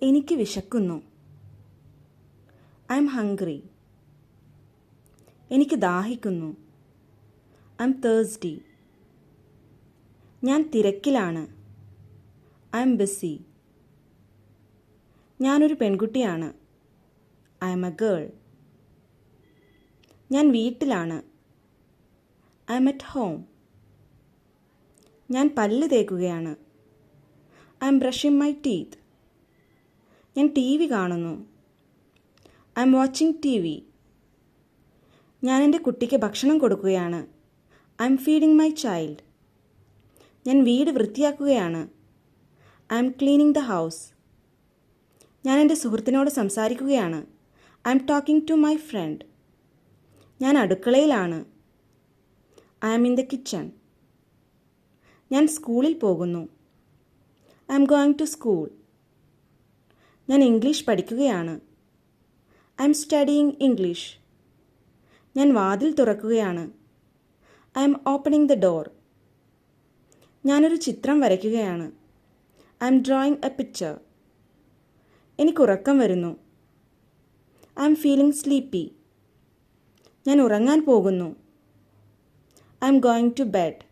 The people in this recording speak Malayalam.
എനിക്ക് വിശക്കുന്നു. I'm hungry. എനിക്ക് ദാഹിക്കുന്നു. I'm thirsty. ഞാൻ തിരക്കിലാണ്. I'm busy. ഞാനൊരു പെൺകുട്ടിയാണ്. I'm a girl. ഞാൻ വീട്ടിലാണ്. I'm at home. ഞാൻ പല്ല് തേക്കുകയാണ്. I'm brushing my teeth. ഞാൻ ടി വി കാണുന്നു. I'm watching T V. ഞാൻ എൻ്റെ കുട്ടിക്ക് ഭക്ഷണം കൊടുക്കുകയാണ്. I'm feeding my child. ഞാൻ വീട് വൃത്തിയാക്കുകയാണ്. I'm cleaning the house. ഞാൻ എൻ്റെ സുഹൃത്തിനോട് സംസാരിക്കുകയാണ്. I'm talking to my friend. ഞാൻ അടുക്കളയിലാണ്. I'm in the kitchen. ഞാൻ സ്കൂളിൽ പോകുന്നു. I'm going to school. ഞാൻ ഇംഗ്ലീഷ് പഠിക്കുകയാണ്. I'm studying English. ഞാൻ വാതിൽ തുറക്കുകയാണ്. I'm opening the door. ഞാനൊരു ചിത്രം വരയ്ക്കുകയാണ്. I'm drawing a picture. എനിക്ക് ഉറക്കം വരുന്നു. I'm feeling sleepy. ഞാൻ ഉറങ്ങാൻ പോകുന്നു. I'm going to bed.